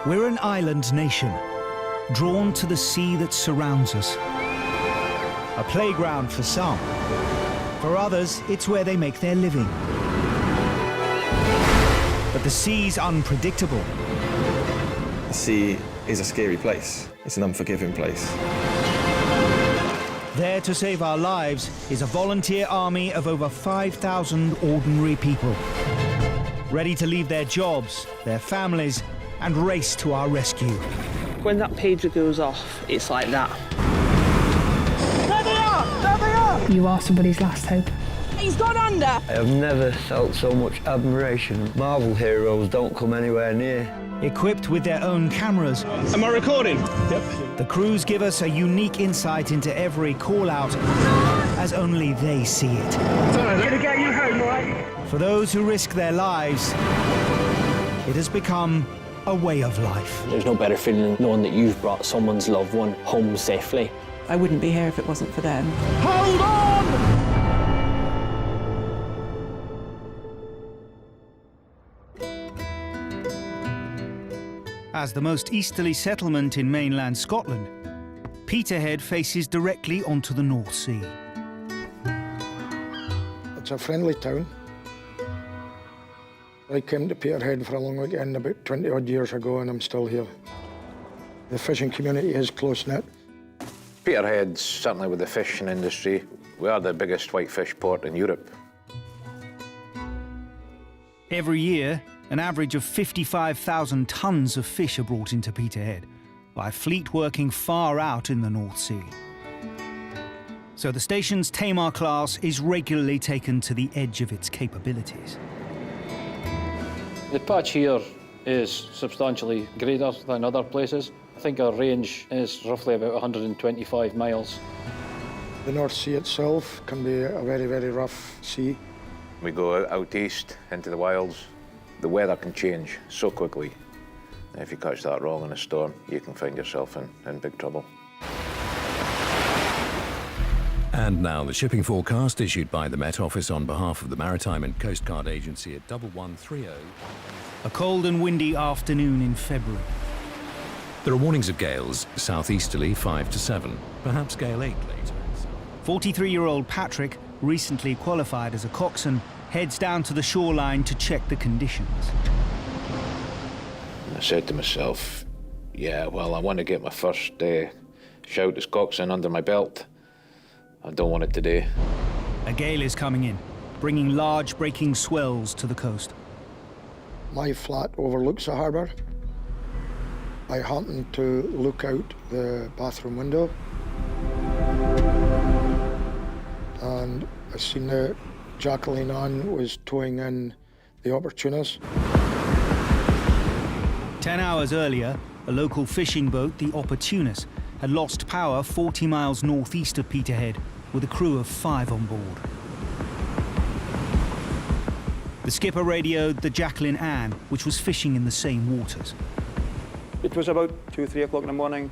We're an island nation, drawn to the sea that surrounds us. A playground for some. For others, it's where they make their living. But the sea's unpredictable. The sea is a scary place. It's an unforgiving place. There to save our lives is a volunteer army of over 5,000 ordinary people, ready to leave their jobs, their families, and race to our rescue. When that pager goes off, it's like that. There they are! There they are! You are somebody's last hope. He's gone under! I have never felt so much admiration. Marvel heroes don't come anywhere near. Equipped with their own cameras. Am I recording? Yep. The crews give us a unique insight into every call-out, as only they see it. Gonna get you home, all right? For those who risk their lives, it has become a way of life. There's no better feeling knowing that you've brought someone's loved one home safely. I wouldn't be here if it wasn't for them. Hold on! As the most easterly settlement in mainland Scotland, Peterhead faces directly onto the North Sea. It's a friendly town. I came to Peterhead for a long weekend about 20-odd years ago, and I'm still here. The fishing community is close-knit. Peterhead's certainly with the fishing industry. We are the biggest whitefish port in Europe. Every year, an average of 55,000 tonnes of fish are brought into Peterhead by a fleet working far out in the North Sea. So the station's Tamar class is regularly taken to the edge of its capabilities. The patch here is substantially greater than other places. I think our range is roughly about 125 miles. The North Sea itself can be a very, very rough sea. We go out east into the wilds. The weather can change so quickly. If you catch that wrong in a storm, you can find yourself in big trouble. And now the shipping forecast issued by the Met Office on behalf of the Maritime and Coast Guard Agency at 1130. A cold and windy afternoon in February. There are warnings of gales, southeasterly 5 to 7, perhaps gale 8 later. 43-year-old Patrick, recently qualified as a coxswain, heads down to the shoreline to check the conditions. I said to myself, yeah, well, I want to get my first shout as coxswain under my belt. I don't want it today. A gale is coming in, bringing large breaking swells to the coast. My flat overlooks the harbour. I happened to look out the bathroom window, and I seen the Jacqueline Ann was towing in the Opportunist. 10 hours earlier, a local fishing boat, the Opportunist, had lost power 40 miles northeast of Peterhead with a crew of 5 on board. The skipper radioed the Jacqueline Ann, which was fishing in the same waters. It was about 2, 3 o'clock in the morning.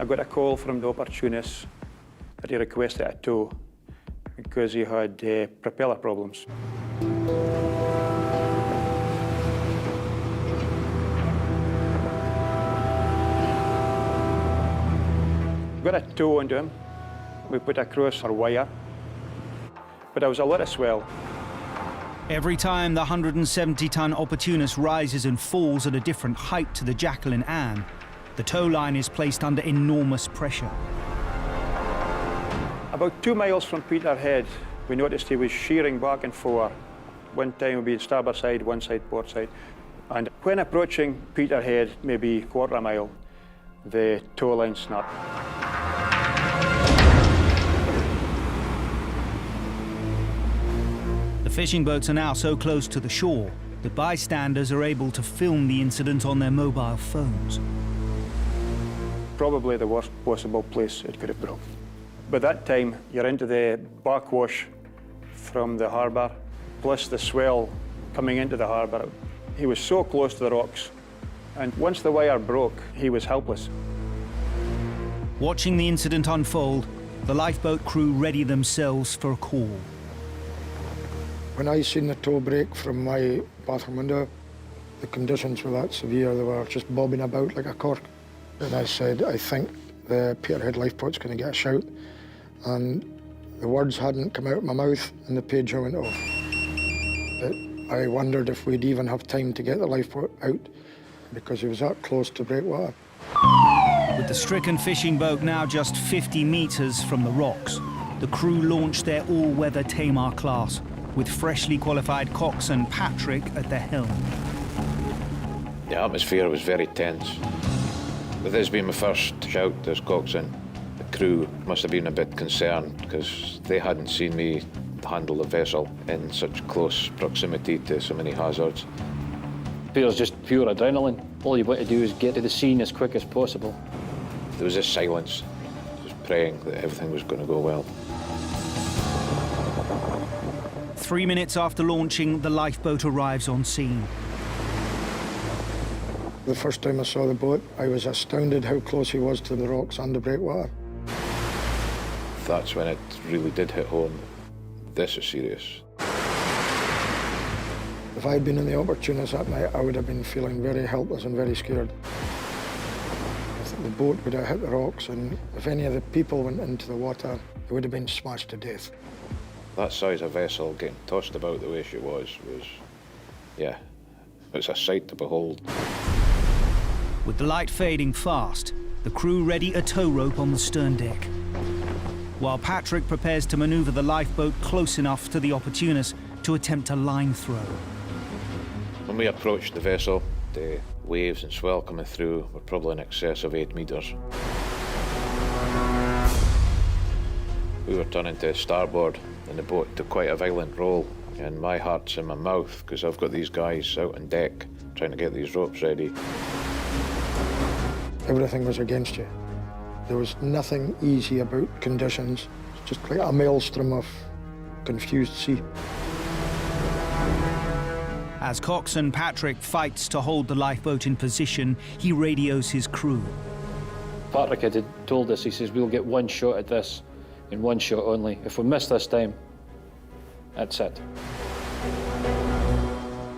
I got a call from the Opportunist that he requested a tow because he had propeller problems. Got a tow onto him. We put across our wire, but there was a lot of swell. Every time the 170-ton Opportunist rises and falls at a different height to the Jacqueline Ann, the tow line is placed under enormous pressure. About 2 miles from Peterhead, we noticed he was shearing back and forth. One time would be starboard side, one side port side. And when approaching Peterhead, maybe quarter a mile, the tow line snapped. The fishing boats are now so close to the shore that bystanders are able to film the incident on their mobile phones. Probably the worst possible place it could have broke. By that time, you're into the backwash from the harbour, plus the swell coming into the harbour. He was so close to the rocks, and once the wire broke, he was helpless. Watching the incident unfold, the lifeboat crew ready themselves for a call. When I seen the tow break from my bathroom window, The conditions were that severe, they were just bobbing about like a cork. And I said, I think the Peterhead lifeboat's going to get a shout. And the words hadn't come out of my mouth and the pager went off. But I wondered if we'd even have time to get the lifeboat out because it was that close to breakwater. With the stricken fishing boat now just 50 metres from the rocks, the crew launched their all-weather Tamar class with freshly qualified coxswain Patrick at the helm. The atmosphere was very tense. With this being my first shout as coxswain, the crew must have been a bit concerned because they hadn't seen me handle the vessel in such close proximity to so many hazards. It was just pure adrenaline. All you want to do is get to the scene as quick as possible. There was this silence, just praying that everything was going to go well. 3 minutes after launching, the lifeboat arrives on scene. The first time I saw the boat, I was astounded how close he was to the rocks and the breakwater. That's when it really did hit home. This is serious. If I'd been in the Opportunist that night, I would have been feeling very helpless and very scared. If the boat would have hit the rocks, and if any of the people went into the water, they would have been smashed to death. That size of vessel getting tossed about the way she was, yeah, it's a sight to behold. With the light fading fast, the crew ready a tow rope on the stern deck, while Patrick prepares to maneuver the lifeboat close enough to the Opportunist to attempt a line throw. When we approached the vessel, the waves and swell coming through were probably in excess of 8 metres. We were turning to starboard and the boat took quite a violent roll, and my heart's in my mouth because I've got these guys out on deck trying to get these ropes ready. Everything was against you. There was nothing easy about conditions. It's just like a maelstrom of confused sea. As coxswain Patrick fights to hold the lifeboat in position, he radios his crew. Patrick had told us, he says, we'll get one shot at this, and one shot only. If we miss this time, that's it.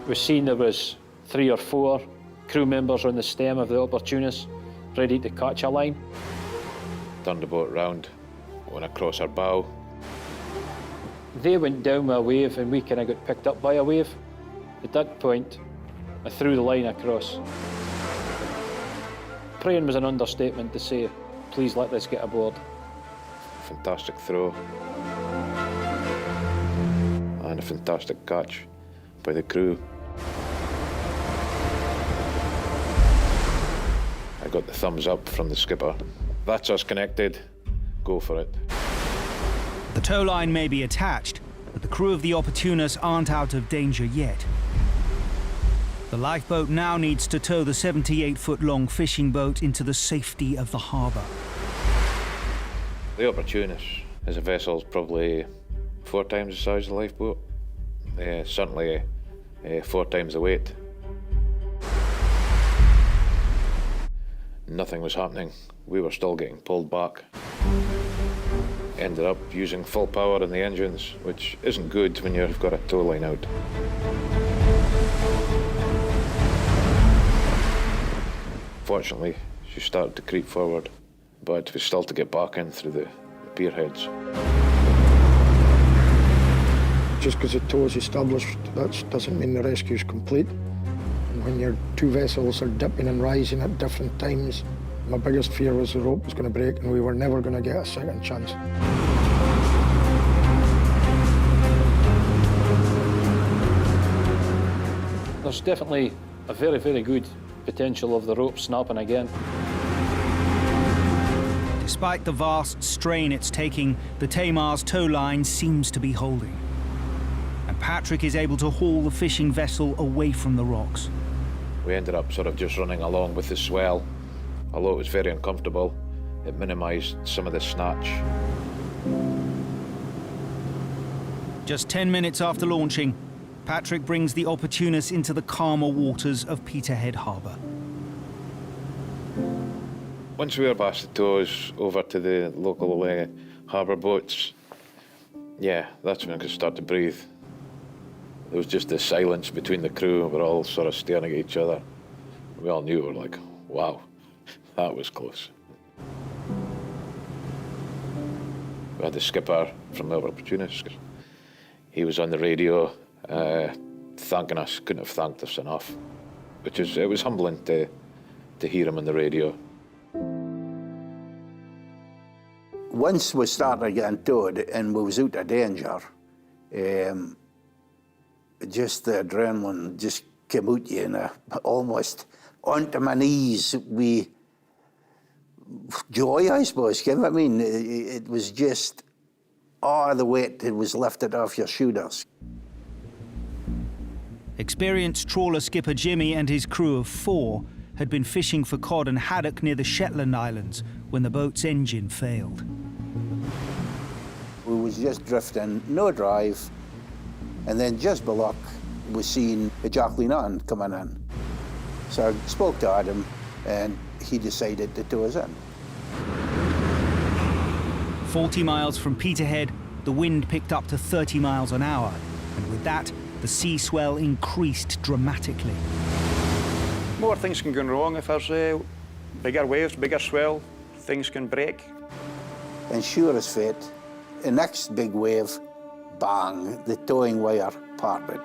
We've seen there was 3 or 4 crew members on the stem of the Opportunist, ready to catch a line. Turned the boat round, went across our bow. They went down with a wave and we kind of got picked up by a wave. At that point, I threw the line across. Praying was an understatement to say, please let this get aboard. Fantastic throw. And a fantastic catch by the crew. I got the thumbs up from the skipper. That's us connected. Go for it. The tow line may be attached, but the crew of the Opportunist aren't out of danger yet. The lifeboat now needs to tow the 78-foot-long fishing boat into the safety of the harbour. The Opportunist is a vessel probably 4 times the size of the lifeboat. Certainly 4 times the weight. Nothing was happening. We were still getting pulled back. Ended up using full power in the engines, which isn't good when you've got a tow line out. Fortunately, she started to creep forward, but we still had to get back in through the pier heads. Just because the tow is established, that doesn't mean the rescue's complete. And when your 2 vessels are dipping and rising at different times, my biggest fear was the rope was going to break and we were never going to get a second chance. There's definitely a very, very good potential of the rope snapping again. Despite the vast strain it's taking, the Tamar's tow line seems to be holding. And Patrick is able to haul the fishing vessel away from the rocks. We ended up sort of just running along with the swell. Although it was very uncomfortable, it minimised some of the snatch. Just 10 minutes after launching, Patrick brings the Opportunist into the calmer waters of Peterhead Harbour. Once we were past the tows over to the local harbour boats, yeah, that's when I could start to breathe. There was just this silence between the crew, and we're all sort of staring at each other. We all knew, we were like, wow, that was close. We had the skipper from the Opportunist. He was on the radio thanking us, couldn't have thanked us enough. It was humbling to hear him on the radio. Once we started getting towed and we was out of danger, just the adrenaline just came out you, and almost onto my knees with joy, I suppose. You know what I mean? It was just all the weight that was lifted off your shoulders. Experienced trawler skipper Jimmy and his crew of 4 had been fishing for cod and haddock near the Shetland Islands when the boat's engine failed. We was just drifting, no drive, and then just below we seen a Jacqueline Ann coming in. So I spoke to Adam, and he decided to tow us in. 40 miles from Peterhead, the wind picked up to 30 miles an hour, and with that, the sea swell increased dramatically. More things can go wrong if there's bigger waves, bigger swell, things can break. And sure as fate, the next big wave, bang, the towing wire parted.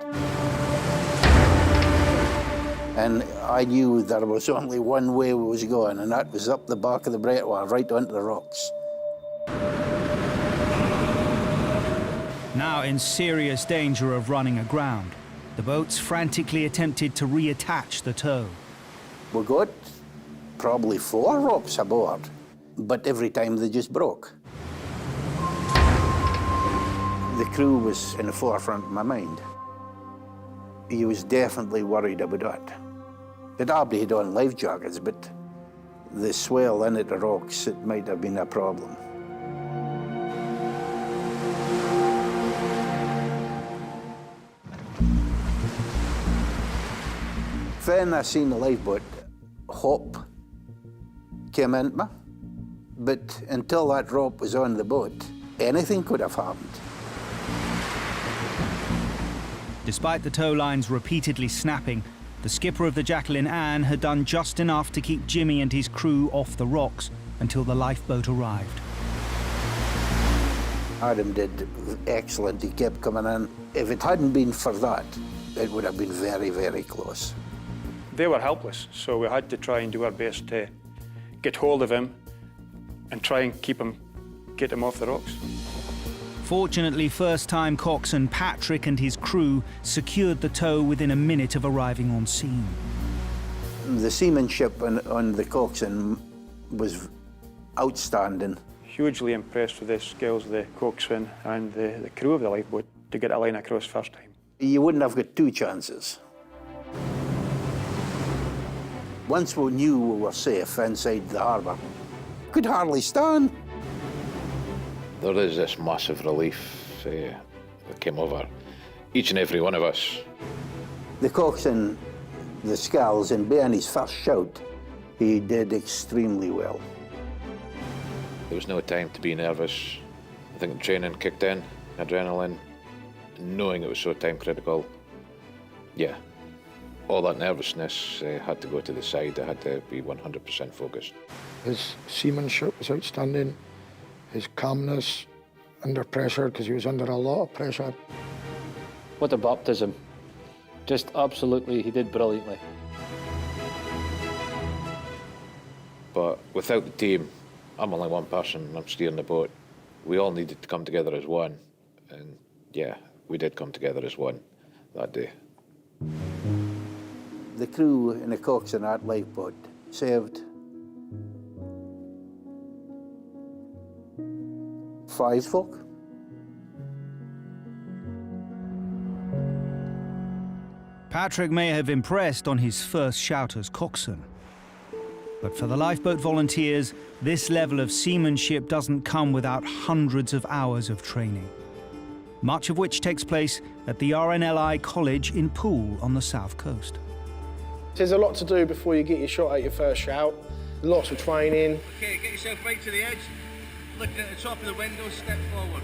And I knew there was only one way we was going, and that was up the back of the breakwater, right onto the rocks. Now in serious danger of running aground, the boats frantically attempted to reattach the tow. We got probably 4 ropes aboard, but every time they just broke. The crew was in the forefront of my mind. He was definitely worried about that. They'd probably had on life jackets, but the swell in at the rocks, it might have been a problem. Then I seen the lifeboat hop, came into me, but until that rope was on the boat, anything could have happened. Despite the tow lines repeatedly snapping, the skipper of the Jacqueline Ann had done just enough to keep Jimmy and his crew off the rocks until the lifeboat arrived. Adam did excellent. He kept coming in. If it hadn't been for that, it would have been very, very close. They were helpless, so we had to try and do our best to get hold of him and try and get him off the rocks. Fortunately, first-time coxswain Patrick and his crew secured the tow within a minute of arriving on scene. The seamanship on the coxswain was outstanding. Hugely impressed with the skills of the coxswain and the crew of the lifeboat to get a line across first time. You wouldn't have got 2 chances. Once we knew we were safe inside the harbour, could hardly stand. There is this massive relief that came over each and every one of us. The coxswain, the sculls, and being his first shout, he did extremely well. There was no time to be nervous. I think the training kicked in, adrenaline, knowing it was so time critical. Yeah, all that nervousness had to go to the side. I had to be 100% focused. His seamanship was outstanding. His calmness under pressure, because he was under a lot of pressure. What a baptism. Just absolutely, he did brilliantly. But without the team, I'm only one person and I'm steering the boat. We all needed to come together as one. And yeah, we did come together as one that day. The crew in the coxswain at lifeboat saved 5 folk. Patrick may have impressed on his first shout as coxswain. But for the lifeboat volunteers, this level of seamanship doesn't come without hundreds of hours of training, much of which takes place at the RNLI College in Poole on the south coast. There's a lot to do before you get your shot at your first shout. Lots of training. Okay, get yourself right to the edge. Look at the top of the window, step forward.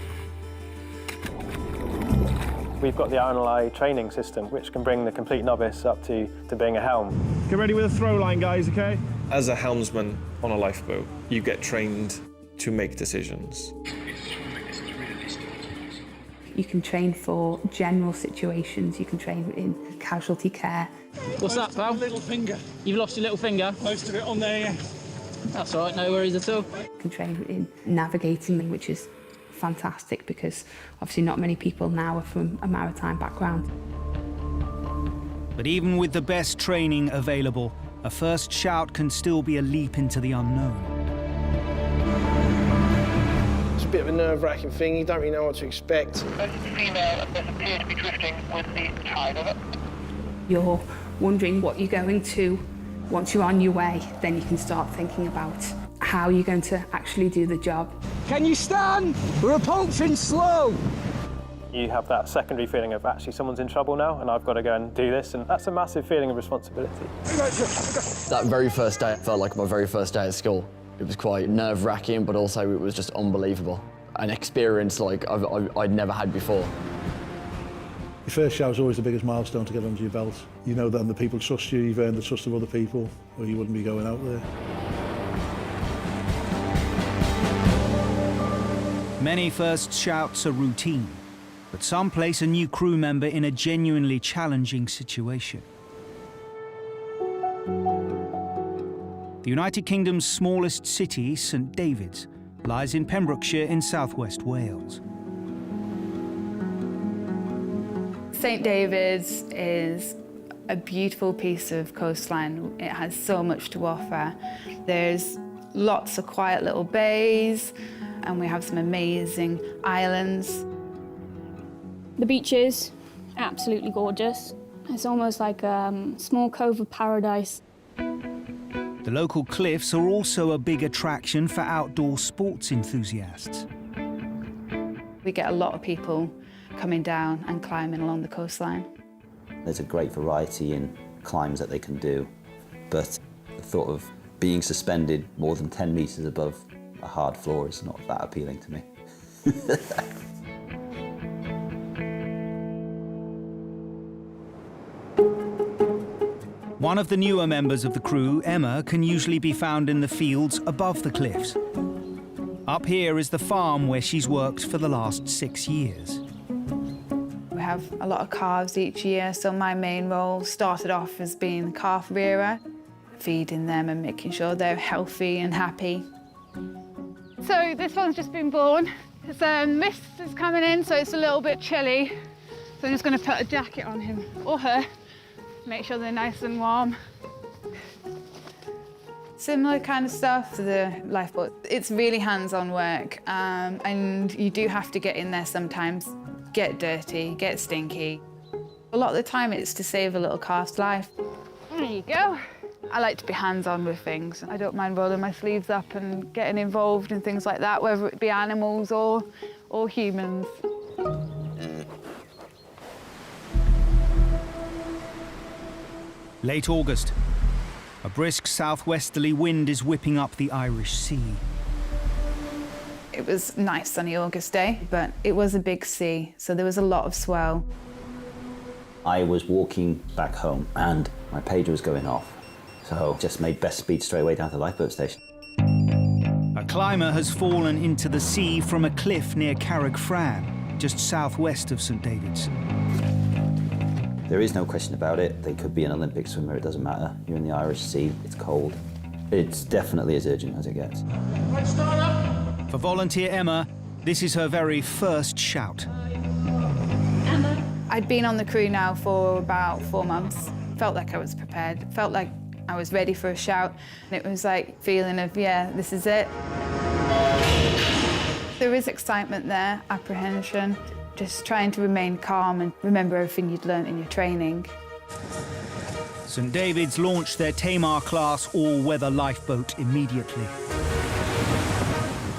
We've got the RNLI training system, which can bring the complete novice up to being a helm. Get ready with a throw line, guys, OK? As a helmsman on a lifeboat, you get trained to make decisions. You can train for general situations, you can train in casualty care. What's that, pal? Little finger. You've lost your little finger? Most of it on there, yeah. That's all right, no worries at all. You can train in navigating, which is fantastic because obviously not many people now are from a maritime background. But even with the best training available, a first shout can still be a leap into the unknown. It's a bit of a nerve-wracking thing. You don't really know what to expect. Female does appear to be drifting with the tide of it. You're wondering what you're going to. Once you're on your way, then you can start thinking about how you're going to actually do the job. Can you stand? We're approaching slow. You have that secondary feeling of actually someone's in trouble now and I've got to go and do this, and that's a massive feeling of responsibility. That very first day felt like my very first day at school. It was quite nerve-wracking, but also it was just unbelievable. An experience like I'd never had before. Your first shout's always the biggest milestone to get under your belt. You know that the people trust you, you've earned the trust of other people, or you wouldn't be going out there. Many first shouts are routine, but some place a new crew member in a genuinely challenging situation. The United Kingdom's smallest city, St David's, lies in Pembrokeshire in southwest Wales. St David's is a beautiful piece of coastline. It has so much to offer. There's lots of quiet little bays, and we have some amazing islands. The beach is absolutely gorgeous. It's almost like a small cove of paradise. The local cliffs are also a big attraction for outdoor sports enthusiasts. We get a lot of people coming down and climbing along the coastline. There's a great variety in climbs that they can do, but the thought of being suspended more than 10 metres above a hard floor is not that appealing to me. One of the newer members of the crew, Emma, can usually be found in the fields above the cliffs. Up here is the farm where she's worked for the last 6 years. We have a lot of calves each year, so my main role started off as being calf rearer, feeding them and making sure they're healthy and happy. So this one's just been born. Mist is coming in, so it's a little bit chilly. So I'm just going to put a jacket on him or her, make sure they're nice and warm. Similar kind of stuff to the lifeboat. It's really hands-on work, and you do have to get in there sometimes, get dirty, get stinky. A lot of the time it's to save a little calf's life. There you go. I like to be hands-on with things. I don't mind rolling my sleeves up and getting involved in things like that, whether it be animals or humans. Late August. A brisk southwesterly wind is whipping up the Irish Sea. It was a nice sunny August day, but it was a big sea, so there was a lot of swell. I was walking back home and my pager was going off, so just made best speed straight away down to the lifeboat station. A climber has fallen into the sea from a cliff near Carrickfran, just southwest of St David's. There is no question about it. They could be an Olympic swimmer, it doesn't matter. You're in the Irish Sea, it's cold. It's definitely as urgent as it gets. For volunteer Emma, this is her very first shout. I'd been on the crew now for about 4 months. Felt like I was prepared, felt like I was ready for a shout. And it was like feeling of, yeah, this is it. There is excitement there, apprehension, just trying to remain calm and remember everything you'd learnt in your training. St David's launched their Tamar-class all-weather lifeboat immediately.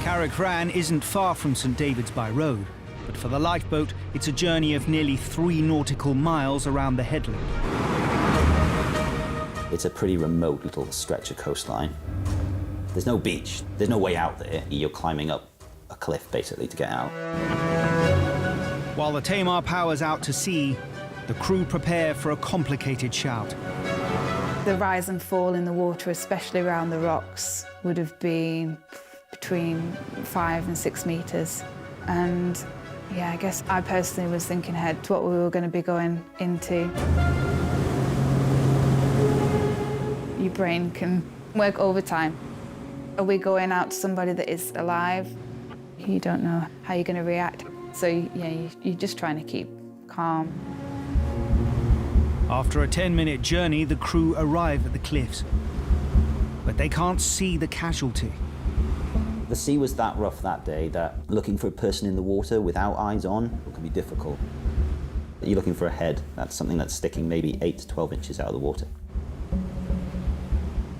Carrickfran isn't far from St David's by road, but for the lifeboat, it's a journey of nearly 3 nautical miles around the headland. It's a pretty remote little stretch of coastline. There's no beach, there's no way out there. You're climbing up a cliff, basically, to get out. While the Tamar powers out to sea, the crew prepare for a complicated shout. The rise and fall in the water, especially around the rocks, would have been between 5 and 6 metres. And yeah, I guess I personally was thinking ahead to what we were going to be going into. Your brain can work overtime. Are we going out to somebody that is alive? You don't know how you're going to react. So yeah, you're just trying to keep calm. After a 10-minute journey, the crew arrive at the cliffs. But they can't see the casualty. The sea was that rough that day that looking for a person in the water without eyes on can be difficult. You're looking for a head. That's something that's sticking maybe 8 to 12 inches out of the water.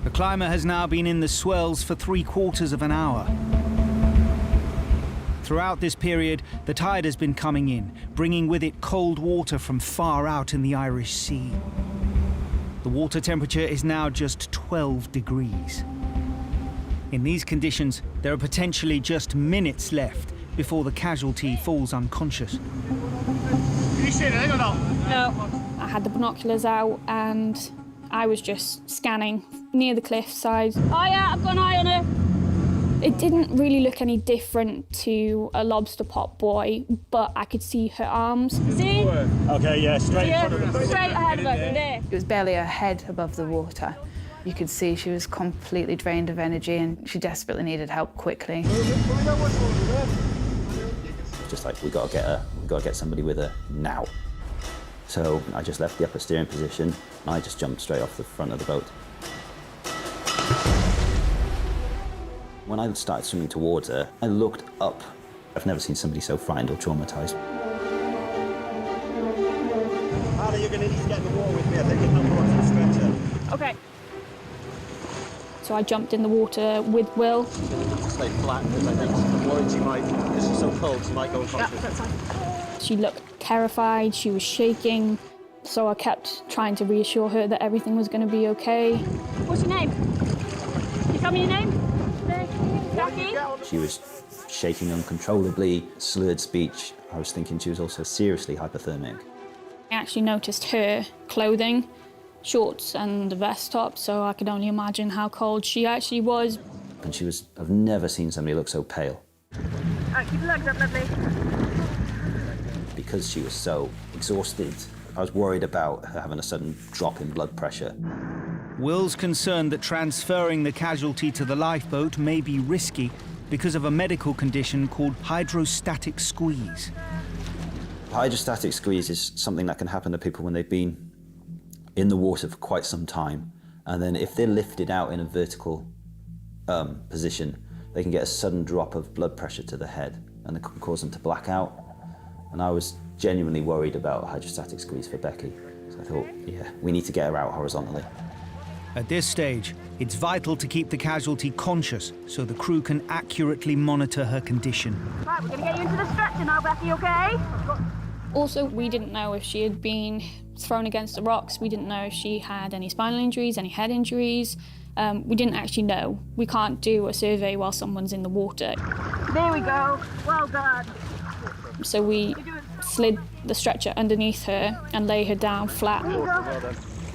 The climber has now been in the swells for 3/4 of an hour. Throughout this period, the tide has been coming in, bringing with it cold water from far out in the Irish Sea. The water temperature is now just 12 degrees. In these conditions, there are potentially just minutes left before the casualty falls unconscious. Can you see anything or not? No. I had the binoculars out and I was just scanning near the cliffside. Oh yeah, I've got an eye on her. It didn't really look any different to a lobster pot buoy, but I could see her arms. See? Okay, yeah, straight in front of her. Straight ahead of her, there. It was barely her head above the water. You could see she was completely drained of energy and she desperately needed help quickly. Just like, we got to get somebody with her now. So I just left the upper steering position and I just jumped straight off the front of the boat. When I started swimming towards her, I looked up. I've never seen somebody so frightened or traumatised. Harley, you're going to need to get in the water with me. I think you'll help her onto the stretcher. Okay. So I jumped in the water with Will. Stay flat, because I think I'm worried she might, because she's so cold, she might go unconscious. That's fine. She looked terrified, she was shaking, so I kept trying to reassure her that everything was going to be okay. What's your name? Can you tell me your name? Jackie? She was shaking uncontrollably, slurred speech. I was thinking she was also seriously hypothermic. I actually noticed her clothing, shorts and a vest top, so I could only imagine how cold she actually was. And I've never seen somebody look so pale. Keep your legs up, lovely. Because she was so exhausted, I was worried about her having a sudden drop in blood pressure. Will's concerned that transferring the casualty to the lifeboat may be risky because of a medical condition called hydrostatic squeeze. Hydrostatic squeeze is something that can happen to people when they've been in the water for quite some time, and then if they're lifted out in a vertical position, they can get a sudden drop of blood pressure to the head, and it can cause them to black out. And I was genuinely worried about hydrostatic squeeze for Becky, so I thought, yeah, we need to get her out horizontally. At this stage, it's vital to keep the casualty conscious so the crew can accurately monitor her condition. Right, we're going to get you into the stretcher now, Becky, okay? Also, we didn't know if she had been thrown against the rocks. We didn't know if she had any spinal injuries, any head injuries. We didn't actually know. We can't do a survey while someone's in the water. There we go. Well done. So we slid the stretcher underneath her and lay her down flat.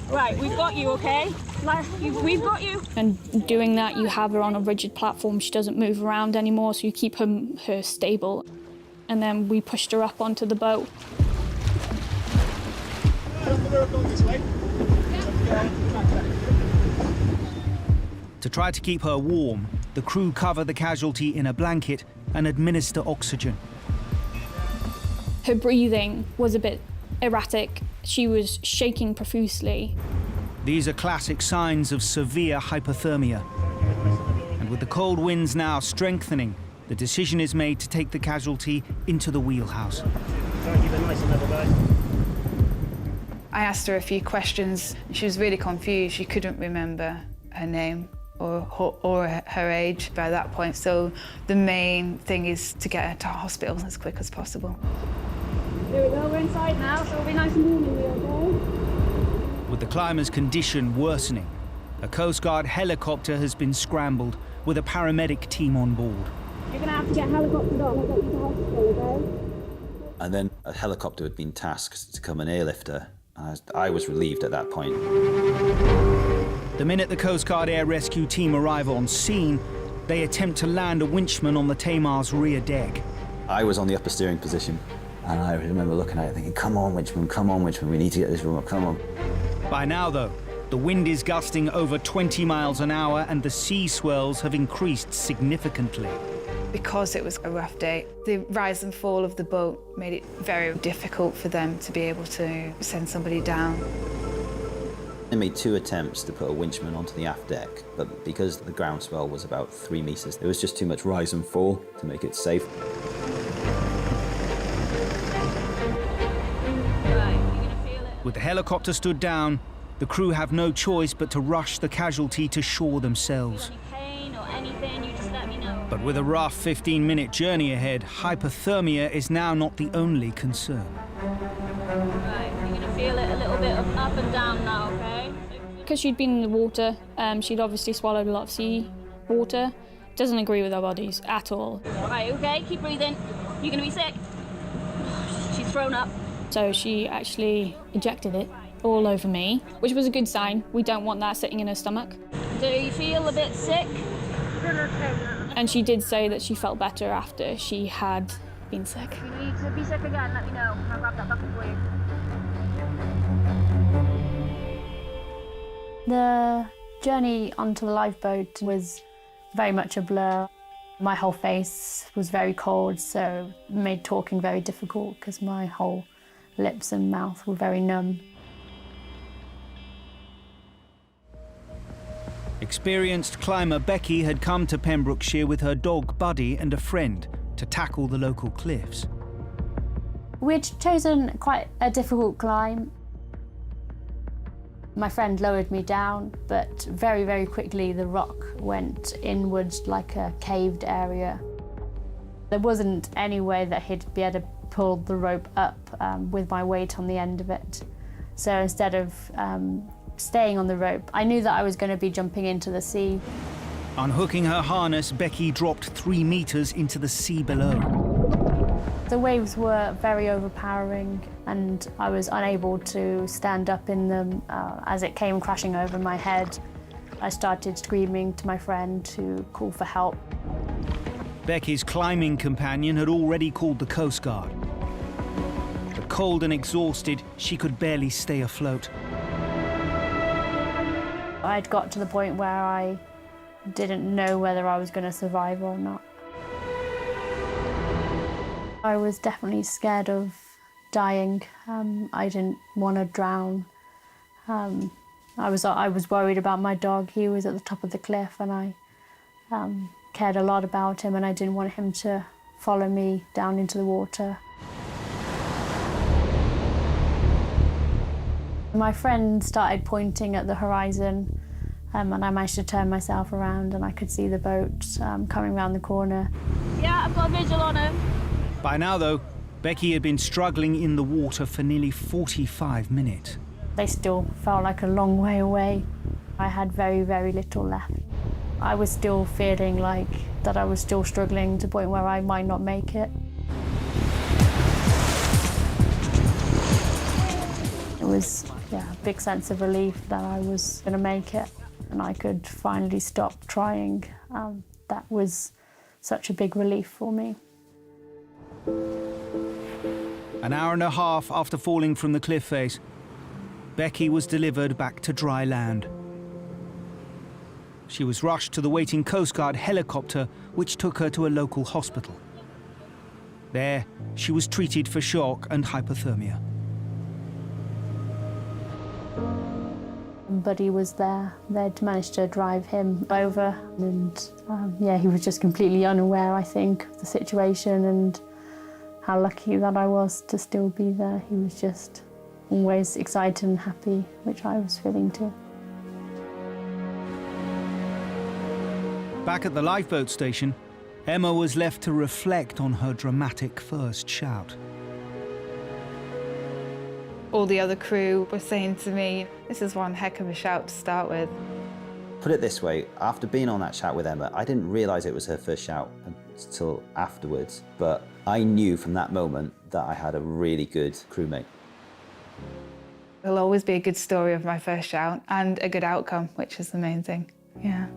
Right, we've got you, okay? We've got you. And doing that, you have her on a rigid platform. She doesn't move around anymore, so you keep her stable. And then we pushed her up onto the boat. To try to keep her warm, the crew cover the casualty in a blanket and administer oxygen. Her breathing was a bit erratic. She was shaking profusely. These are classic signs of severe hypothermia. And with the cold winds now strengthening, the decision is made to take the casualty into the wheelhouse. I asked her a few questions. She was really confused. She couldn't remember her name or her age by that point. So the main thing is to get her to hospital as quick as possible. There we go, we're inside now, so we'll be nice and warm in here, okay? With the climber's condition worsening, a Coast Guard helicopter has been scrambled with a paramedic team on board. You're going to have to get helicoptered on and get you to hospital, okay? And then a helicopter had been tasked to come and airlift her. I was relieved at that point. The minute the Coast Guard air rescue team arrive on scene, they attempt to land a winchman on the Tamar's rear deck. I was on the upper steering position, and I remember looking at it thinking, come on, winchman, we need to get this room up, come on. By now, though, the wind is gusting over 20 miles an hour and the sea swells have increased significantly. Because it was a rough day, the rise and fall of the boat made it very difficult for them to be able to send somebody down. They made 2 attempts to put a winchman onto the aft deck, but because the ground swell was about 3 meters, there was just too much rise and fall to make it safe. With the helicopter stood down, the crew have no choice but to rush the casualty to shore themselves. But with a rough 15-minute journey ahead, hypothermia is now not the only concern. Right, you're going to feel it a little bit up and down now, okay? Because she'd been in the water, she'd obviously swallowed a lot of sea water. Doesn't agree with our bodies at all. Right, okay, keep breathing. You're going to be sick. She's thrown up. So she actually ejected it all over me, which was a good sign. We don't want that sitting in her stomach. Do you feel a bit sick? And she did say that she felt better after she had been sick. If you need to be sick again, let me know. I'll grab that bucket for you. The journey onto the lifeboat was very much a blur. My whole face was very cold, so it made talking very difficult because my whole lips and mouth were very numb. Experienced climber Becky had come to Pembrokeshire with her dog Buddy and a friend to tackle the local cliffs. We'd chosen quite a difficult climb. My friend lowered me down, but very, very quickly the rock went inwards like a caved area. There wasn't any way that he'd be able to pull the rope up with my weight on the end of it. So instead of staying on the rope, I knew that I was going to be jumping into the sea. Unhooking her harness, Becky dropped 3 meters into the sea below. The waves were very overpowering and I was unable to stand up in them as it came crashing over my head. I started screaming to my friend to call for help. Becky's climbing companion had already called the Coast Guard. But cold and exhausted, she could barely stay afloat. I'd got to the point where I didn't know whether I was going to survive or not. I was definitely scared of dying. I didn't want to drown. I was worried about my dog. He was at the top of the cliff and I cared a lot about him and I didn't want him to follow me down into the water. My friend started pointing at the horizon and I managed to turn myself around and I could see the boat coming around the corner. Yeah, I've got a visual on him. By now, though, Becky had been struggling in the water for nearly 45 minutes. They still felt like a long way away. I had very, very little left. I was still feeling like that I was still struggling to the point where I might not make it. It was a big sense of relief that I was going to make it and I could finally stop trying. That was such a big relief for me. An hour and a half after falling from the cliff face, Becky was delivered back to dry land. She was rushed to the waiting Coast Guard helicopter, which took her to a local hospital. There, she was treated for shock and hypothermia. Buddy was there. They'd managed to drive him over and he was just completely unaware, I think, of the situation and how lucky that I was to still be there. He was just always excited and happy, which I was feeling too. Back at the lifeboat station, Emma was left to reflect on her dramatic first shout. All the other crew were saying to me, this is one heck of a shout to start with. Put it this way, after being on that shout with Emma, I didn't realise it was her first shout until afterwards, but I knew from that moment that I had a really good crewmate. It'll always be a good story of my first shout and a good outcome, which is the main thing. Yeah.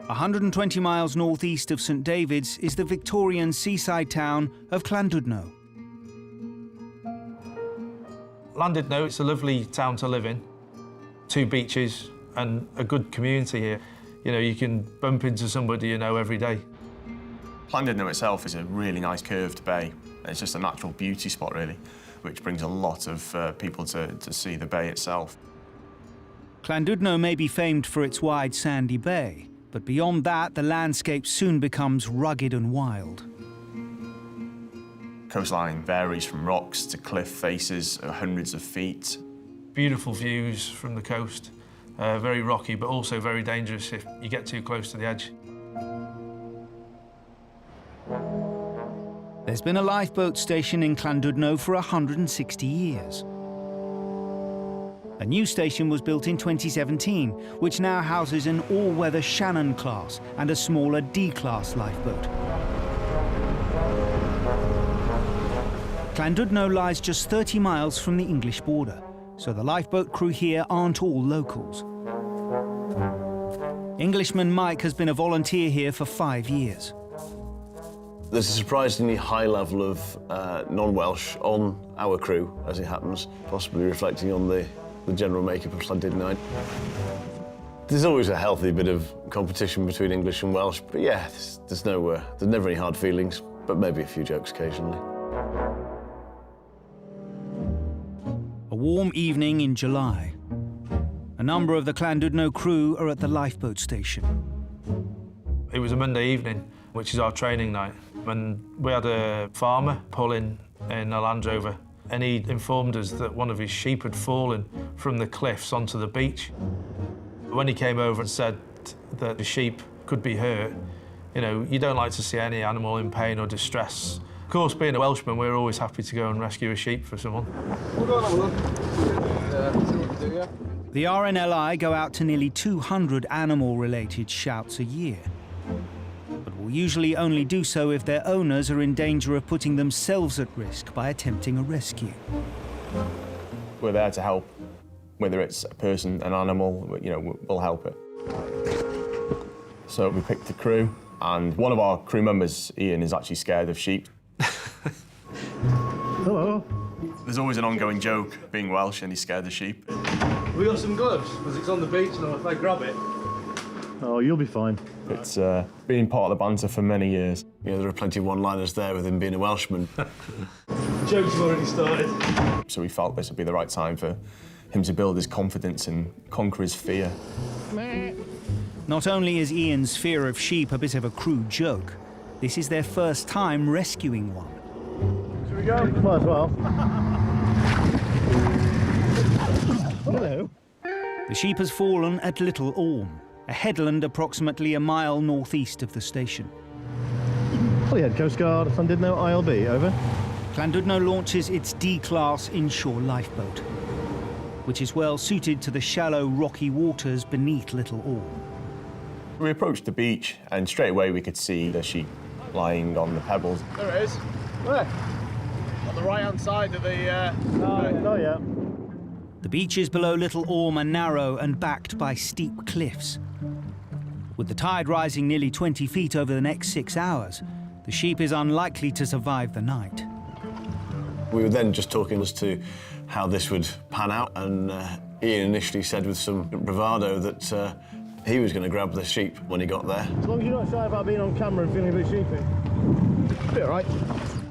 A 120 miles northeast of St David's is the Victorian seaside town of Llandudno. Llandudno, it's a lovely town to live in. 2 beaches and a good community here. You know, you can bump into somebody you know every day. Llandudno itself is a really nice curved bay. It's just a natural beauty spot, really, which brings a lot of people to see the bay itself. Llandudno may be famed for its wide sandy bay, but beyond that, the landscape soon becomes rugged and wild. Coastline varies from rocks to cliff faces, hundreds of feet. Beautiful views from the coast, very rocky, but also very dangerous if you get too close to the edge. There's been a lifeboat station in Llandudno for 160 years. A new station was built in 2017, which now houses an all-weather Shannon class and a smaller D-class lifeboat. Llandudno lies just 30 miles from the English border, so the lifeboat crew here aren't all locals. Englishman Mike has been a volunteer here for 5 years. There's a surprisingly high level of non-Welsh on our crew, as it happens, possibly reflecting on the general makeup of Llandudno. There's always a healthy bit of competition between English and Welsh, but yeah, there's never any hard feelings, but maybe a few jokes occasionally. A warm evening in July. A number of the Llandudno crew are at the lifeboat station. It was a Monday evening, which is our training night, and we had a farmer pulling in a Land Rover, and he informed us that one of his sheep had fallen from the cliffs onto the beach. When he came over and said that the sheep could be hurt, you know, you don't like to see any animal in pain or distress. Of course, being a Welshman, we're always happy to go and rescue a sheep for someone. The RNLI go out to nearly 200 animal-related shouts a year, but will usually only do so if their owners are in danger of putting themselves at risk by attempting a rescue. We're there to help, whether it's a person, an animal, you know, we'll help it. So we picked the crew, and one of our crew members, Ian, is actually scared of sheep. Hello. There's always an ongoing joke, being Welsh and he's scared of sheep. We got some gloves, because it's on the beach, and if I grab it... Oh, you'll be fine. It's been part of the banter for many years. Yeah, there are plenty of one-liners there with him being a Welshman. Joke's already started. So we felt this would be the right time for him to build his confidence and conquer his fear. Not only is Ian's fear of sheep a bit of a crew joke, this is their first time rescuing one. Should we go? Might as well. Hello. The sheep has fallen at Little Orme, a headland approximately a mile northeast of the station. Holyhead Coast Guard, Llandudno ILB, over. Llandudno launches its D-class inshore lifeboat, which is well suited to the shallow, rocky waters beneath Little Orme. We approached the beach, and straight away we could see the sheep lying on the pebbles. There it is. Where? On the right-hand side of the... Oh, yeah. The beaches below Little Orme are narrow and backed by steep cliffs. With the tide rising nearly 20 feet over the next 6 hours, the sheep is unlikely to survive the night. We were then just talking as to how this would pan out, and Ian initially said with some bravado that he was going to grab the sheep when he got there. As long as you're not shy about being on camera and feeling a bit sheepy. Be all right.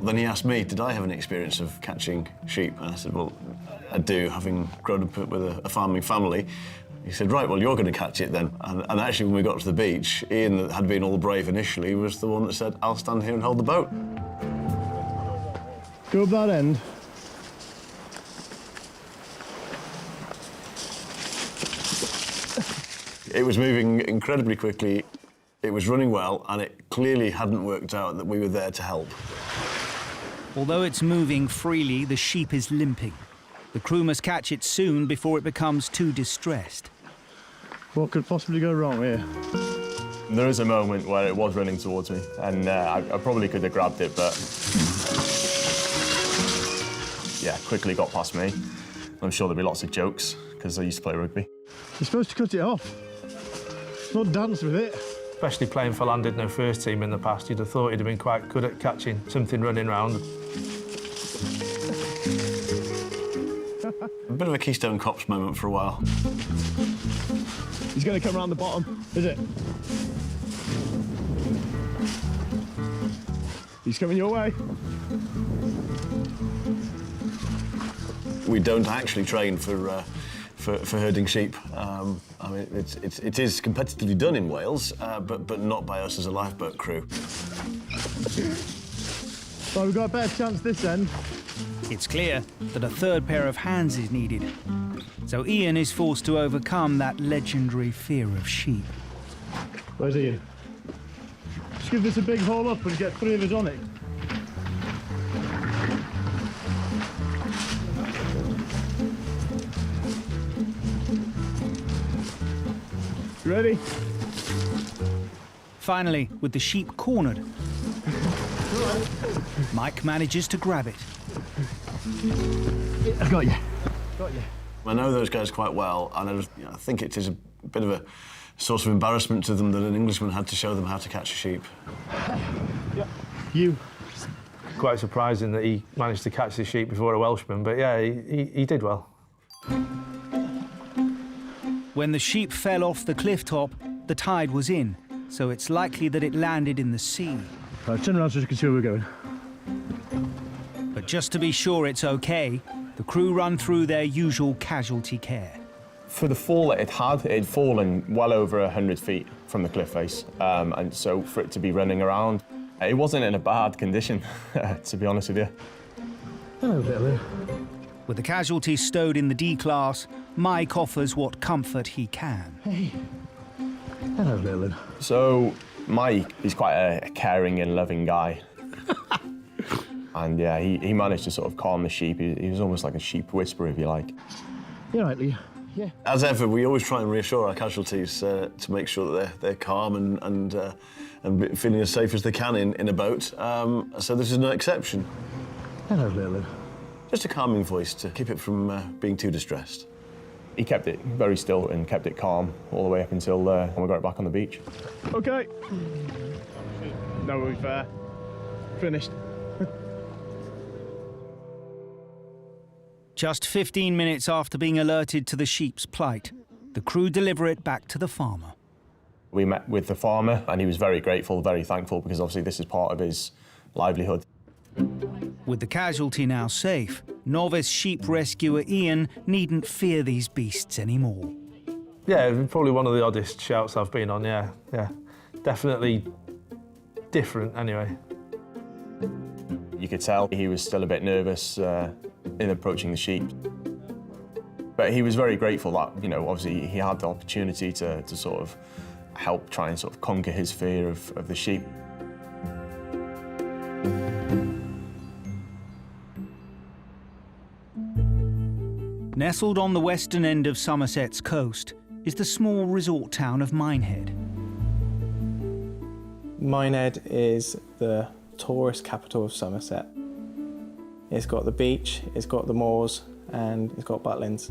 Then he asked me, did I have any experience of catching sheep? And I said, well, I do, having grown up with a farming family. He said, right, well, you're going to catch it then. And actually, when we got to the beach, Ian, that had been all brave initially, was the one that said, I'll stand here and hold the boat. Go up that end. It was moving incredibly quickly. It was running well, and it clearly hadn't worked out that we were there to help. Although it's moving freely, the sheep is limping. The crew must catch it soon before it becomes too distressed. What could possibly go wrong here? There is a moment where it was running towards me, and I probably could have grabbed it, but yeah, quickly got past me. I'm sure there'll be lots of jokes, because I used to play rugby. You're supposed to cut it off, not dance with it. Especially playing for Llandudno first team in the past, you'd have thought he'd have been quite good at catching something running round. A bit of a Keystone Cops moment for a while. He's going to come around the bottom, is it? He's coming your way. We don't actually train for herding sheep. I mean, it is competitively done in Wales, but not by us as a lifeboat crew. Well, we've got a better chance this end. It's clear that a third pair of hands is needed. So Ian is forced to overcome that legendary fear of sheep. Where's Ian? Just give this a big haul up and get 3 of us on it. You ready? Finally, with the sheep cornered, Mike manages to grab it. I got you. Got you. I know those guys quite well, and I think it is a bit of a source of embarrassment to them that an Englishman had to show them how to catch a sheep. Yeah. You. Quite surprising that he managed to catch the sheep before a Welshman, but yeah, he did well. When the sheep fell off the cliff top, the tide was in, so it's likely that it landed in the sea. Right, turn around so you can see where we're going. But just to be sure it's okay, the crew run through their usual casualty care. For the fall that it had fallen well over 100 feet from the cliff face, and so for it to be running around, it wasn't in a bad condition, to be honest with you. Hello, Billy. With the casualty stowed in the D-class, Mike offers what comfort he can. Hey. Hello, Billy. So, Mike, he's quite a caring and loving guy. And yeah, he managed to sort of calm the sheep. He was almost like a sheep whisperer, if you like. You're right, Lee. Yeah. As ever, we always try and reassure our casualties to make sure that they're calm and feeling as safe as they can in a boat. So this is no exception. Hello, Billy. Just a calming voice to keep it from being too distressed. He kept it very still and kept it calm all the way up until when we got it back on the beach. OK. No, we're fair. Finished. Just 15 minutes after being alerted to the sheep's plight, the crew deliver it back to the farmer. We met with the farmer, and he was very grateful, very thankful, because obviously this is part of his livelihood. With the casualty now safe, novice sheep rescuer Ian needn't fear these beasts anymore. Yeah, probably one of the oddest shouts I've been on, yeah. Definitely different, anyway. You could tell he was still a bit nervous in approaching the sheep. But he was very grateful that, you know, obviously he had the opportunity to sort of help try and sort of conquer his fear of the sheep. Nestled on the western end of Somerset's coast is the small resort town of Minehead. Minehead is the tourist capital of Somerset. It's got the beach, it's got the moors, and it's got Butlins.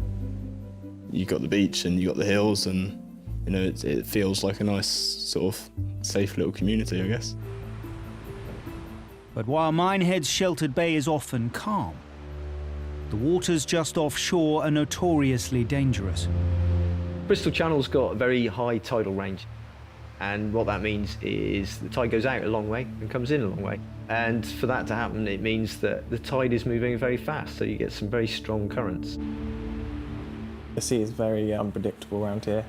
You got the beach and you got the hills, and you know it feels like a nice sort of safe little community, I guess. But while Minehead's sheltered bay is often calm, the waters just offshore are notoriously dangerous. Bristol Channel's got a very high tidal range, and what that means is the tide goes out a long way and comes in a long way. And for that to happen, it means that the tide is moving very fast, so you get some very strong currents. The sea is very unpredictable around here.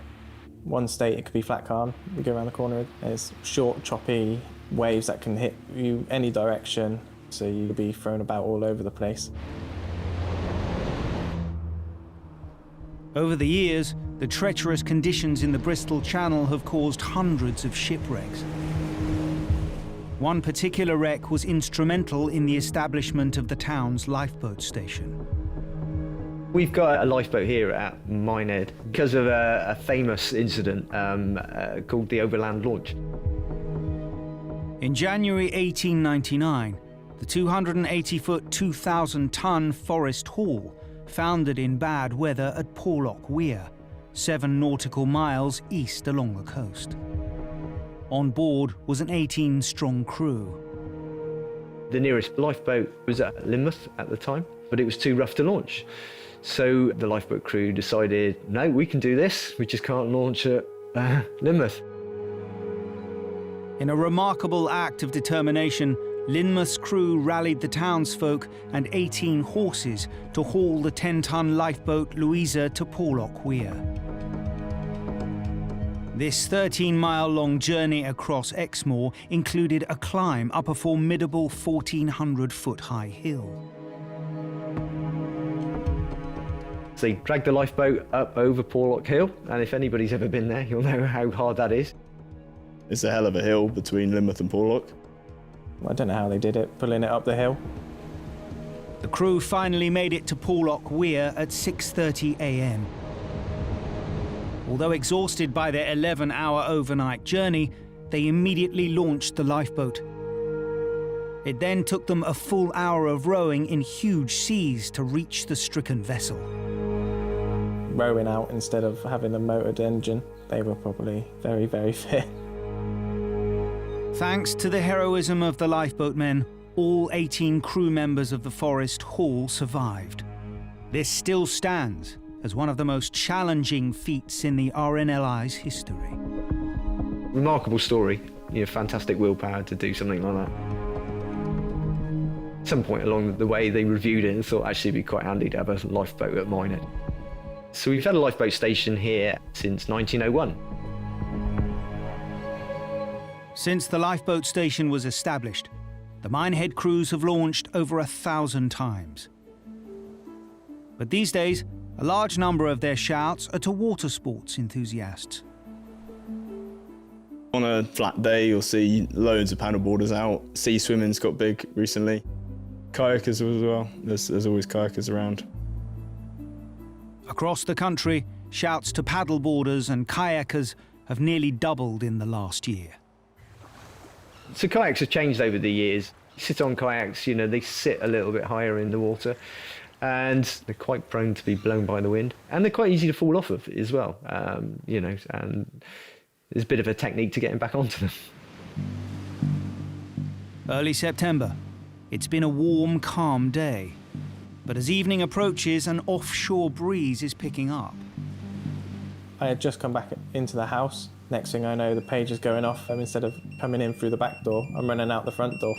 One state it could be flat calm, you go around the corner, there's short, choppy waves that can hit you any direction, so you could be thrown about all over the place. Over the years, the treacherous conditions in the Bristol Channel have caused hundreds of shipwrecks. One particular wreck was instrumental in the establishment of the town's lifeboat station. We've got a lifeboat here at Minehead because of a famous incident called the Overland Launch. In January 1899, the 280-foot, 2,000-ton Forest Hall foundered in bad weather at Porlock Weir, 7 nautical miles east along the coast. On board was an 18-strong crew. The nearest lifeboat was at Lynmouth at the time, but it was too rough to launch. So the lifeboat crew decided, no, we can do this, we just can't launch at Lynmouth. In a remarkable act of determination, Lynmouth's crew rallied the townsfolk and 18 horses to haul the 10-ton lifeboat Louisa to Porlock Weir. This 13-mile-long journey across Exmoor included a climb up a formidable 1,400-foot-high hill. So they dragged the lifeboat up over Porlock Hill, and if anybody's ever been there, you'll know how hard that is. It's a hell of a hill between Lynmouth and Porlock. I don't know how they did it, pulling it up the hill. The crew finally made it to Porlock Weir at 6:30 a.m. Although exhausted by their 11-hour overnight journey, they immediately launched the lifeboat. It then took them a full hour of rowing in huge seas to reach the stricken vessel. Rowing out instead of having a motored engine, they were probably very, very fit. Thanks to the heroism of the lifeboat men, all 18 crew members of the Forest Hall survived. This still stands as one of the most challenging feats in the RNLI's history. Remarkable story, fantastic willpower to do something like that. At some point along the way, they reviewed it and thought actually it'd be quite handy to have a lifeboat at Minehead. So we've had a lifeboat station here since 1901. Since the lifeboat station was established, the Minehead crews have launched over 1,000 times. But these days, a large number of their shouts are to water sports enthusiasts. On a flat day, you'll see loads of paddleboarders out. Sea swimming's got big recently. Kayakers as well. There's always kayakers around. Across the country, shouts to paddleboarders and kayakers have nearly doubled in the last year. So kayaks have changed over the years. Sit-on kayaks, they sit a little bit higher in the water, and they're quite prone to be blown by the wind, and they're quite easy to fall off of as well. And there's a bit of a technique to getting back onto them. Early September. It's been a warm, calm day. But as evening approaches, an offshore breeze is picking up. I had just come back into the house. Next thing I know, the page is going off. Instead of coming in through the back door, I'm running out the front door.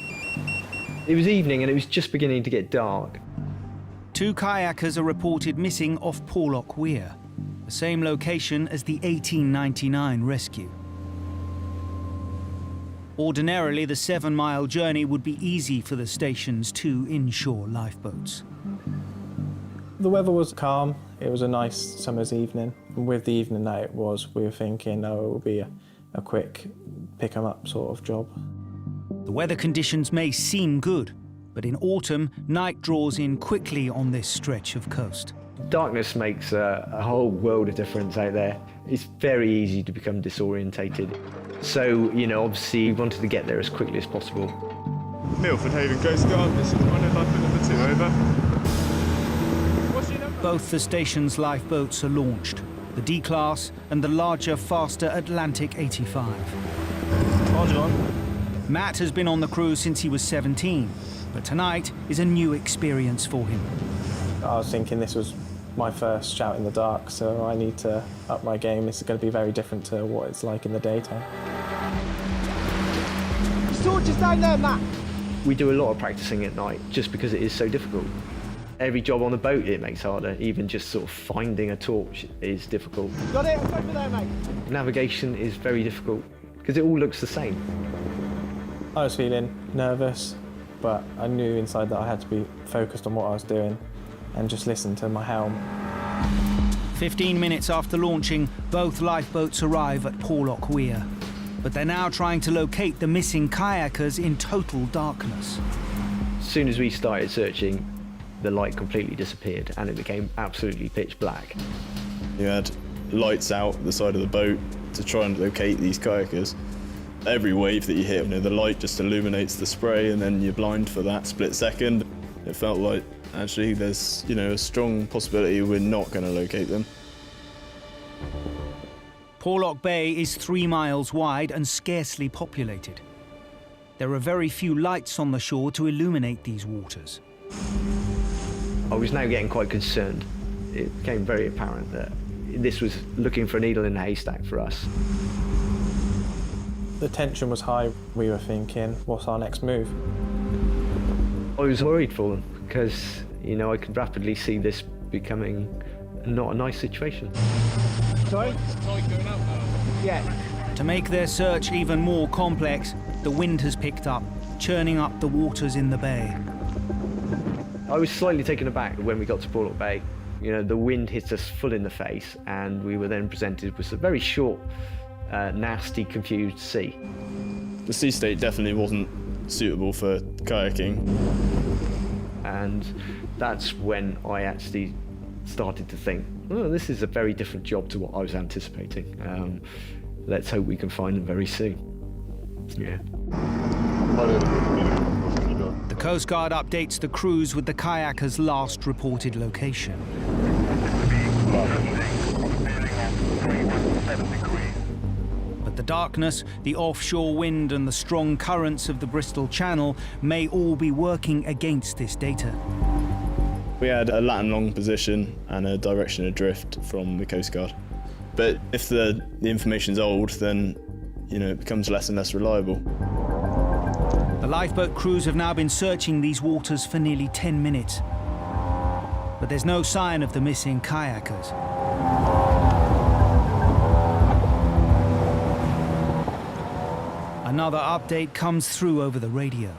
It was evening and it was just beginning to get dark. 2 kayakers are reported missing off Porlock Weir, the same location as the 1899 rescue. Ordinarily, the 7-mile journey would be easy for the station's 2 inshore lifeboats. The weather was calm. It was a nice summer's evening. And with the evening that it was, we were thinking, it will be a quick pick 'em up sort of job. The weather conditions may seem good, but in autumn, night draws in quickly on this stretch of coast. Darkness makes a whole world of difference out there. It's very easy to become disorientated. So, obviously, we wanted to get there as quickly as possible. Milford Haven Coast Guard, this is Minehead lifeboat number 2, over. What's your number? Both the station's lifeboats are launched, the D-Class and the larger, faster Atlantic 85. Roger on. Matt has been on the crew since he was 17, but tonight is a new experience for him. I was thinking this was my first shout in the dark, so I need to up my game. This is going to be very different to what it's like in the daytime. Torches down there, Matt. We do a lot of practicing at night just because it is so difficult. Every job on the boat it makes harder. Even just sort of finding a torch is difficult. Got it, it's over there, mate. Navigation is very difficult because it all looks the same. I was feeling nervous, but I knew inside that I had to be focused on what I was doing and just listen to my helm. 15 minutes after launching, both lifeboats arrive at Porlock Weir, but they're now trying to locate the missing kayakers in total darkness. As soon as we started searching, the light completely disappeared and it became absolutely pitch black. You had lights out the side of the boat to try and locate these kayakers. Every wave that you hit, the light just illuminates the spray and then you're blind for that split second. It felt like actually there's a strong possibility we're not going to locate them. Porlock Bay is 3 miles wide and scarcely populated. There are very few lights on the shore to illuminate these waters. I was now getting quite concerned. It became very apparent that this was looking for a needle in a haystack for us. The tension was high. We were thinking, what's our next move? I was worried for them because, I could rapidly see this becoming not a nice situation. Sorry? Yeah. To make their search even more complex, the wind has picked up, churning up the waters in the bay. I was slightly taken aback when we got to Porlock Bay. The wind hit us full in the face and we were then presented with a very short, nasty, confused sea. The sea state definitely wasn't suitable for kayaking. And that's when I actually started to think, oh, this is a very different job to what I was anticipating. Let's hope we can find them very soon. Yeah. The Coast Guard updates the crews with the kayakers' last reported location. But the darkness, the offshore wind and the strong currents of the Bristol Channel may all be working against this data. We had a lat and long position and a direction of drift from the Coast Guard. But if the information's old, then it becomes less and less reliable. The lifeboat crews have now been searching these waters for nearly 10 minutes. But there's no sign of the missing kayakers. Another update comes through over the radio.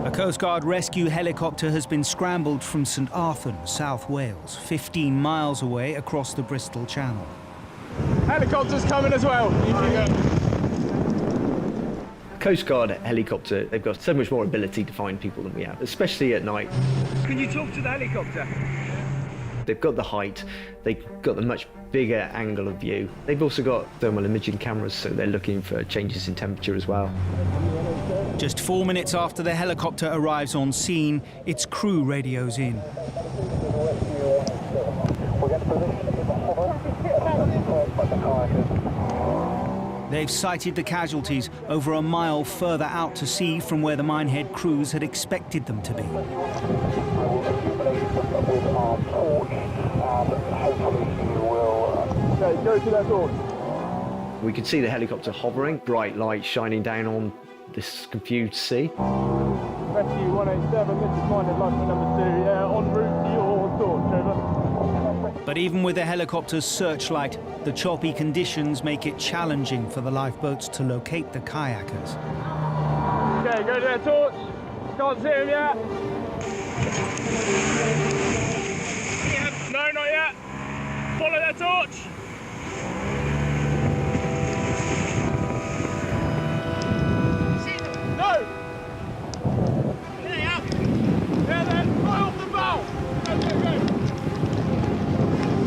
A Coast Guard rescue helicopter has been scrambled from St Arthur, South Wales, 15 miles away across the Bristol Channel. Helicopter's coming as well. Coast Guard helicopter, they've got so much more ability to find people than we have, especially at night. Can you talk to the helicopter? They've got the height, they've got the much bigger angle of view. They've also got thermal imaging cameras, so they're looking for changes in temperature as well. Just 4 minutes after the helicopter arrives on scene, its crew radios in. They've sighted the casualties over a mile further out to sea from where the Minehead crews had expected them to be. Go to that torch. We could see the helicopter hovering, bright light shining down on this confused sea. Rescue 187, this is Minehead lifeboat number 2, en route to your torch, over. But even with the helicopter's searchlight, the choppy conditions make it challenging for the lifeboats to locate the kayakers. Okay, go to that torch. Can't see him yet. No, not yet. Follow that torch. No! Yeah, then, right off the bow. Go.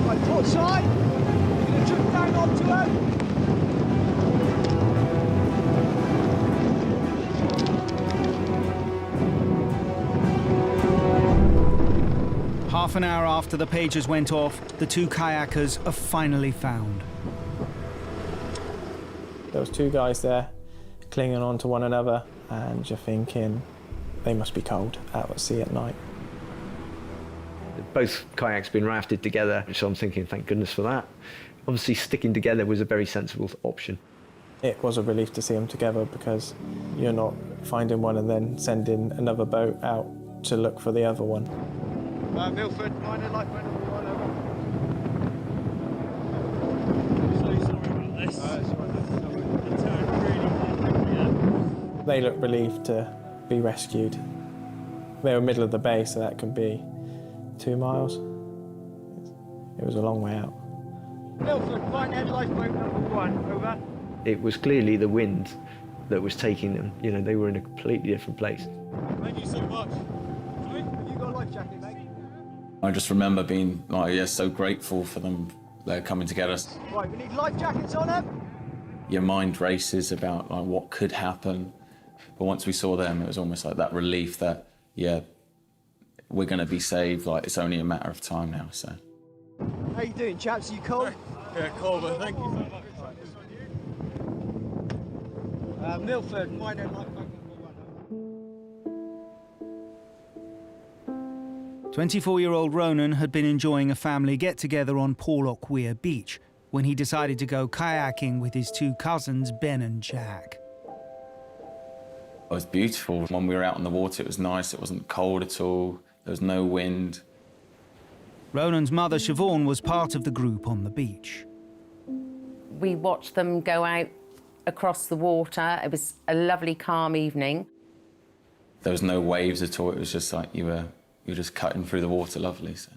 Right, torch side. You're going to jump down onto it. Half an hour after the pagers went off, the two kayakers are finally found. There was 2 guys there clinging on to one another, and you're thinking they must be cold out at sea at night. Both kayaks been rafted together, so I'm thinking, thank goodness for that. Obviously, sticking together was a very sensible option. It was a relief to see them together because you're not finding one and then sending another boat out to look for the other one. Milford, Minehead lifeboat number 1 over. They looked relieved to be rescued. They were middle of the bay, so that could be 2 miles. It was a long way out. Milford, Minehead lifeboat number 1, over. It was clearly the wind that was taking them. You know, they were in a completely different place. Thank you so much. Have you got a life jacket, mate? I just remember being so grateful for them coming to get us. Right, we need life jackets on them. Your mind races about what could happen, but once we saw them, it was almost like that relief that we're going to be saved. Like it's only a matter of time now. So. How you doing, chaps? Are you cold? Yeah, cold, but thank you so much. Milford, find out life jacket. 24-year-old Ronan had been enjoying a family get-together on Porlock Weir Beach when he decided to go kayaking with his two cousins, Ben and Jack. It was beautiful. When we were out on the water, it was nice. It wasn't cold at all. There was no wind. Ronan's mother, Siobhan, was part of the group on the beach. We watched them go out across the water. It was a lovely, calm evening. There was no waves at all. It was just like you were just cutting through the water, lovely. So.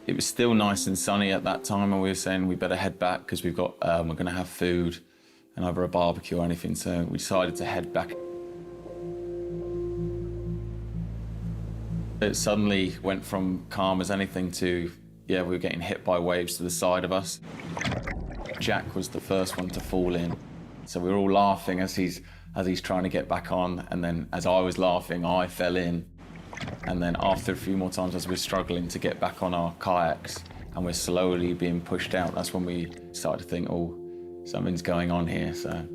It was still nice and sunny at that time, and we were saying we better head back because we're going to have food and either a barbecue or anything. So we decided to head back. It suddenly went from calm as anything to, we were getting hit by waves to the side of us. Jack was the first one to fall in. So we were all laughing as he's trying to get back on, and then as I was laughing, I fell in. And then after a few more times, as we're struggling to get back on our kayaks and we're slowly being pushed out, that's when we started to think, oh, something's going on here, so.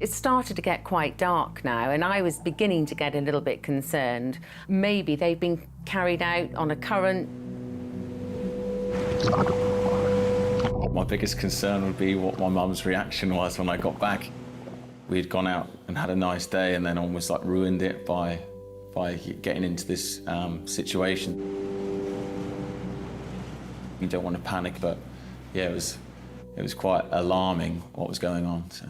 It started to get quite dark now, and I was beginning to get a little bit concerned. Maybe they've been carried out on a current. My biggest concern would be what my mum's reaction was when I got back. We'd gone out and had a nice day and then almost like ruined it by getting into this situation. You don't want to panic, but it was quite alarming what was going on. So.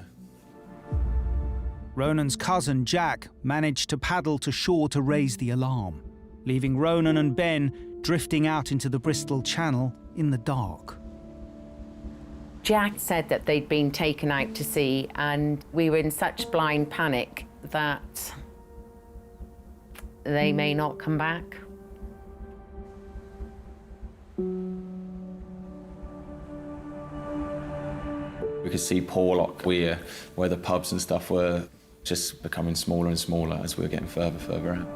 Ronan's cousin, Jack, managed to paddle to shore to raise the alarm, leaving Ronan and Ben drifting out into the Bristol Channel in the dark. Jack said that they'd been taken out to sea, and we were in such blind panic that they may not come back. We could see Porlock Weir, where the pubs and stuff were just becoming smaller and smaller as we were getting further out.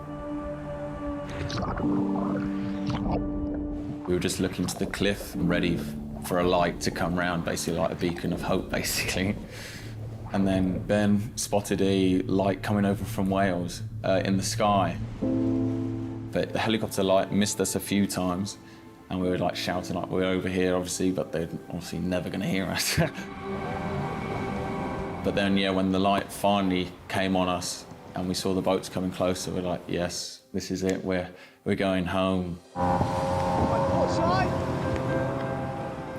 We were just looking to the cliff and ready for a light to come round, basically like a beacon of hope, basically. And then Ben spotted a light coming over from Wales in the sky. But the helicopter light missed us a few times, and we were like shouting like, we're over here, obviously, but they're obviously never gonna hear us. But then, when the light finally came on us and we saw the boats coming closer, we're like, yes, this is it, we're going home.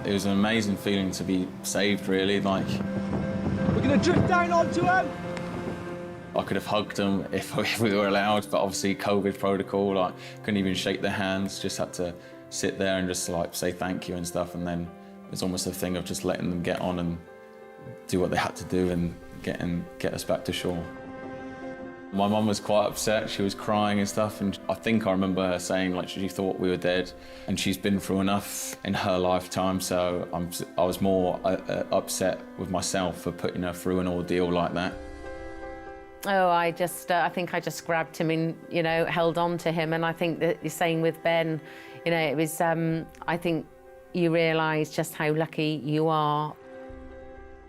It was an amazing feeling to be saved, really. Like, we're gonna drift down onto him. I could have hugged them if we were allowed, but obviously COVID protocol, like, couldn't even shake their hands, just had to sit there and just like say thank you and stuff. And then it's almost a thing of just letting them get on and do what they had to do and get us back to shore. My mum was quite upset. She was crying and stuff, and I think I remember her saying like she thought we were dead, and she's been through enough in her lifetime, so I was more upset with myself for putting her through an ordeal like that. Oh, I think I just grabbed him and, held on to him, and I think that the same with Ben. It was, I think you realise just how lucky you are.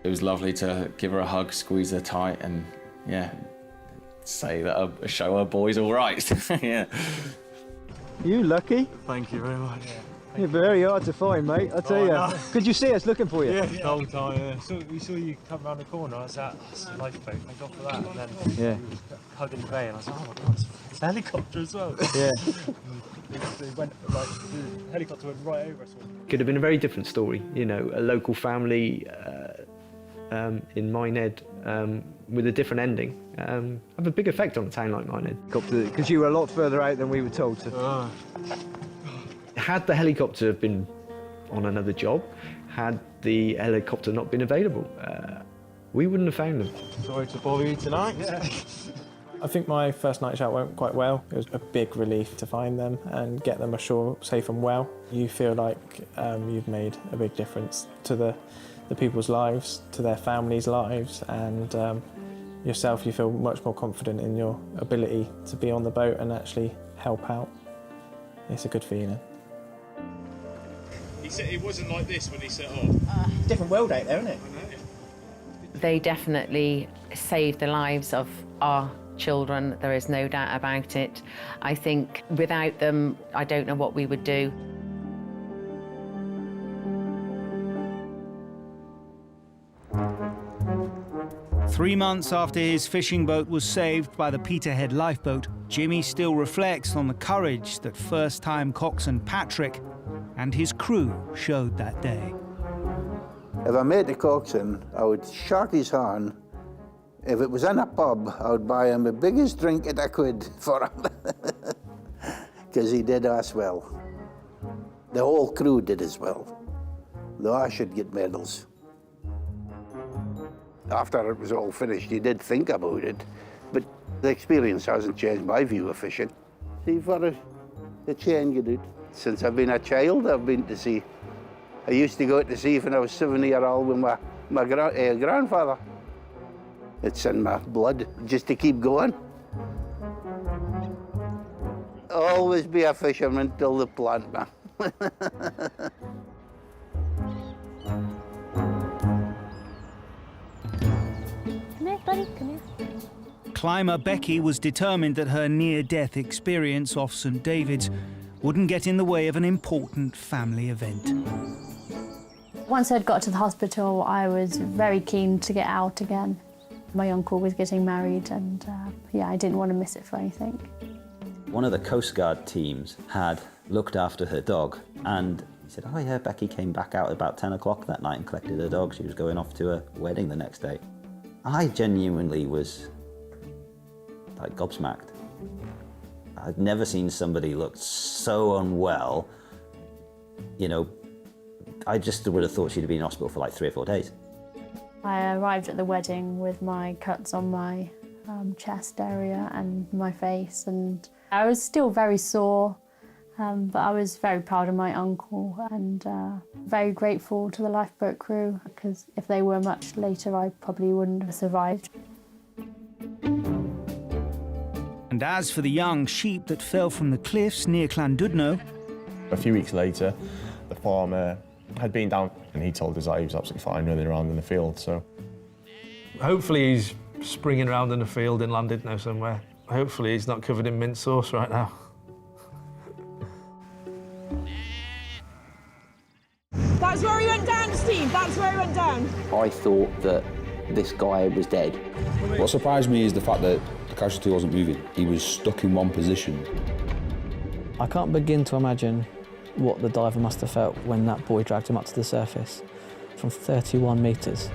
It was lovely to give her a hug, squeeze her tight, and say that show her boy's all right. Yeah. You lucky? Thank you very much. You're very hard to find, mate, I tell you. No. Could you see us looking for you? Yeah, the whole time, yeah. So we saw you come round the corner, I was like, that's a lifeboat, thank God for that. And then we was hugging the bay, and I was like, oh my God, it's a helicopter as well. Yeah. They went, like, the helicopter went right over us. Could have been a very different story, a local family in Minehead with a different ending. Have a big effect on a town like Minehead. Because you were a lot further out than we were told to. Had the helicopter been on another job, had the helicopter not been available, we wouldn't have found them. Sorry to bother you tonight. I think my first night out went quite well. It was a big relief to find them and get them ashore safe and well. You feel like you've made a big difference to the people's lives, to their families' lives, and yourself, you feel much more confident in your ability to be on the boat and actually help out. It's a good feeling. He said it wasn't like this when he set off. Different world out there, isn't it? They definitely saved the lives of our children, there is no doubt about it. I think without them, I don't know what we would do. Three months after his fishing boat was saved by the Peterhead lifeboat, Jimmy still reflects on the courage that first-time coxswain Patrick and his crew showed that day. If I met the coxswain, I would shake his hand. If it was in a pub, I would buy him the biggest drink that I could for him, because he did us well. The whole crew did as well, though I should get medals. After it was all finished, you did think about it, but the experience hasn't changed my view of fishing. See, for a change, you do. Since I've been a child, I've been to sea. I used to go out to sea when I was 7-year-old with my grandfather. It's in my blood, just to keep going. Always be a fisherman till the plant me. Come here, buddy, come here. Climber Becky was determined that her near-death experience off St David's wouldn't get in the way of an important family event. Once I'd got to the hospital, I was very keen to get out again. My uncle was getting married and yeah, I didn't want to miss it for anything. One of the Coast Guard teams had looked after her dog, and he said, oh yeah, Becky came back out about 10 o'clock that night and collected her dog. She was going off to a wedding the next day. I genuinely was like gobsmacked. I'd never seen somebody look so unwell. You know, I just would have thought she'd have been in hospital for like 3 or 4 days. I arrived at the wedding with my cuts on my chest area and my face, and I was still very sore, but I was very proud of my uncle and very grateful to the lifeboat crew, because if they were much later, I probably wouldn't have survived. And as for the young sheep that fell from the cliffs near Llandudno, a few weeks later, the farmer had been down and he told us that he was absolutely fine running around in the field, so. Hopefully he's springing around in the field in Llandudno somewhere. Hopefully he's not covered in mint sauce right now. That's where he went down, Steve, that's where he went down. I thought that this guy was dead. What surprised me is the fact that the casualty wasn't moving. He was stuck in one position. I can't begin to imagine what the diver must have felt when that boy dragged him up to the surface from 31 metres.